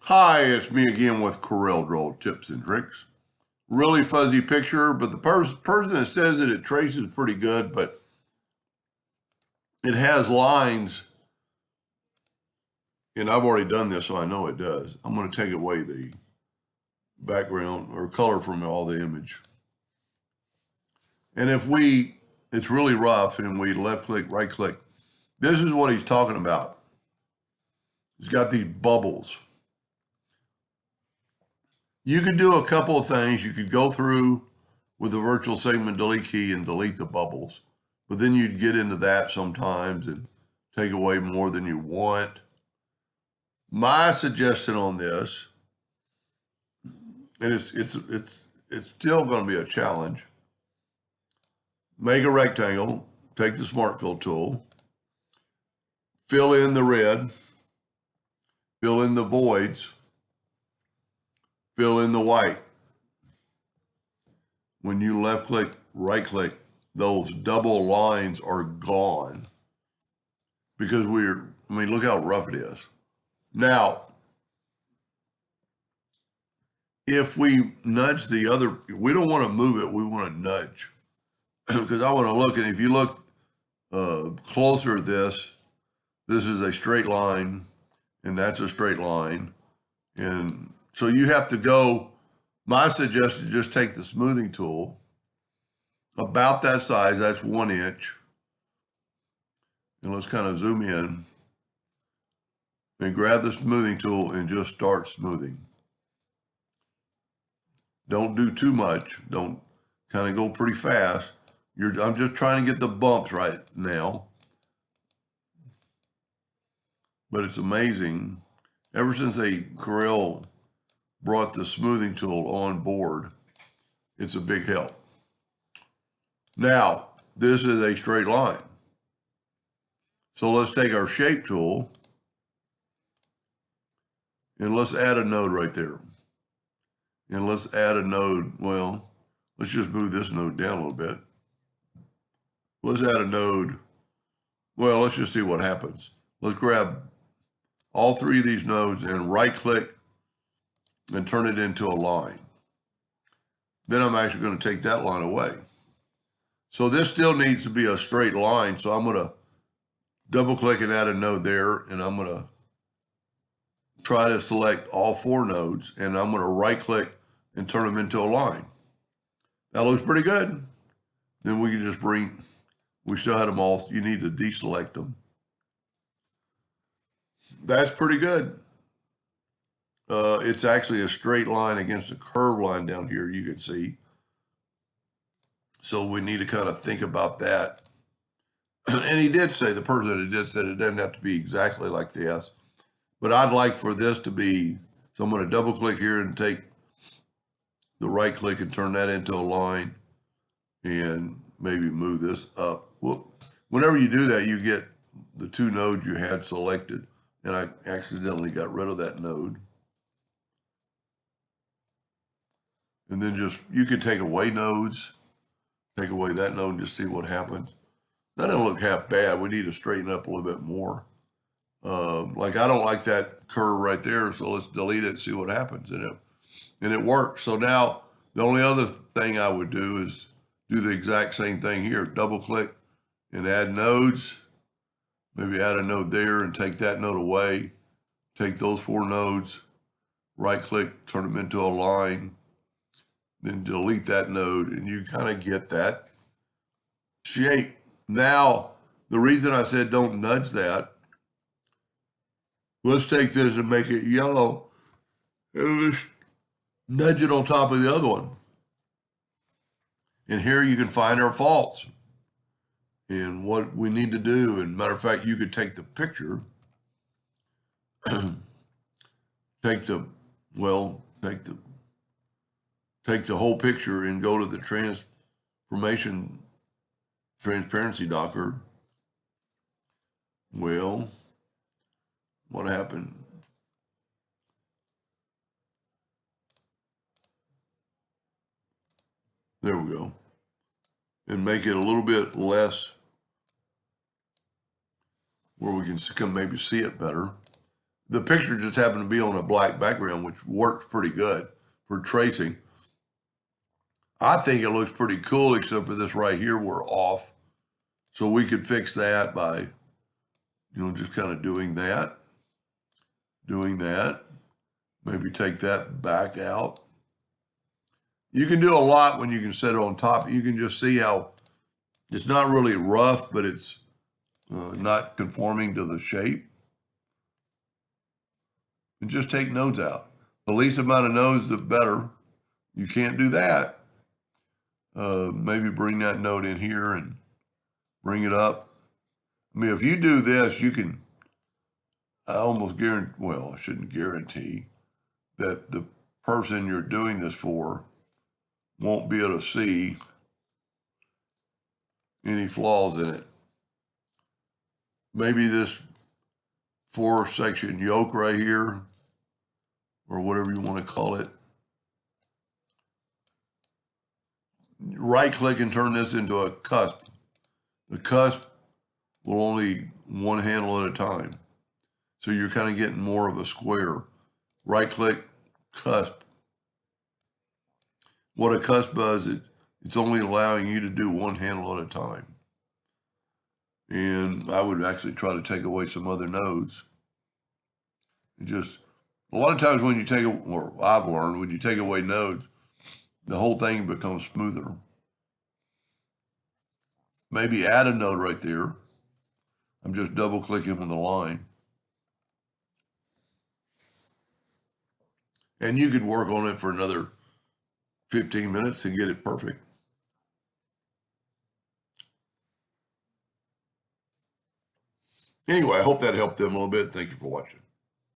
Hi, it's me again with Corel Draw Tips and Tricks. Really fuzzy picture, but the person that says it traces pretty good, but it has lines, and I've already done this, so I know it does. I'm going to take away the background or color from all the image. And it's really rough, and we left click, right click. This is what he's talking about. He's got these bubbles. You could do a couple of things. You could go through with the virtual segment delete key and delete the bubbles. But then you'd get into that sometimes and take away more than you want. My suggestion on this, and it's still going to be a challenge. Make a rectangle, take the Smart Fill tool, fill in the red, fill in the voids, fill in the white. When you left click, right click, those double lines are gone because look how rough it is. Now, if we nudge the other, we don't want to move it, we want to nudge. Because I want to look, and if you look closer at this is a straight line, and that's a straight line. And so you have to go, my suggestion, just take the smoothing tool, about that size, that's 1 inch. And let's kind of zoom in and grab the smoothing tool and just start smoothing. Don't do too much. Don't kind of go pretty fast. I'm just trying to get the bumps right now. But it's amazing. Ever since Corel brought the smoothing tool on board, it's a big help. Now, this is a straight line. So let's take our shape tool and let's add a node right there. And let's add a node, well, let's just move this node down a little bit. Let's add a node. Well, let's just see what happens. Let's grab all 3 of these nodes and right click and turn it into a line. Then I'm actually going to take that line away. So this still needs to be a straight line. So I'm going to double click and add a node there. And I'm going to try to select all 4 nodes. And I'm going to right click and turn them into a line. That looks pretty good. Then we can just we still had them all. You need to deselect them. That's pretty good. It's actually a straight line against a curved line down here, you can see. So we need to kind of think about that. And he did say, the person that did said it doesn't have to be exactly like this, but I'd like for this to be, so I'm going to double click here and take the right click and turn that into a line and maybe move this up. Well, whenever you do that, you get the 2 nodes you had selected, and I accidentally got rid of that node. And then you can take away nodes, take away that node and just see what happens. That doesn't look half bad. We need to straighten up a little bit more. Like I don't like that curve right there, so let's delete it and see what happens. And it works. So now the only other thing I would do is do the exact same thing here. Double click and add nodes. Maybe add a node there and take that node away. Take those 4 nodes, right click, turn them into a line, then delete that node, and you kind of get that shape. Now, the reason I said don't nudge that, let's take this and make it yellow, and just nudge it on top of the other one. And here you can find our faults and what we need to do. And matter of fact, you could take the picture, take the whole picture and go to the transparency docker. Well, what happened? There we go. And make it a little bit less where we can maybe see it better. the picture just happened to be on a black background, which works pretty good for tracing. I think it looks pretty cool, except for this right here, we're off. So we could fix that by, just kind of doing that. Maybe take that back out. You can do a lot when you can set it on top. You can just see how it's not really rough, but it's not conforming to the shape. And just take nodes out. The least amount of nodes, the better. You can't do that. Maybe bring that node in here and bring it up. I mean, if you do this, you can, I almost guarantee, well, I shouldn't guarantee that the person you're doing this for won't be able to see any flaws in it. Maybe this 4-section yoke right here, or whatever you want to call it. Right click and turn this into a cusp. The cusp will only one handle at a time. So you're kind of getting more of a square. Right click, cusp. What a cusp does, it's only allowing you to do one handle at a time. And I would actually try to take away some other nodes. Just a lot of times when you take, or I've learned, when you take away nodes, the whole thing becomes smoother. Maybe add a node right there. I'm just double clicking on the line. And you could work on it for another 15 minutes and get it perfect. Anyway, I hope that helped them a little bit. Thank you for watching.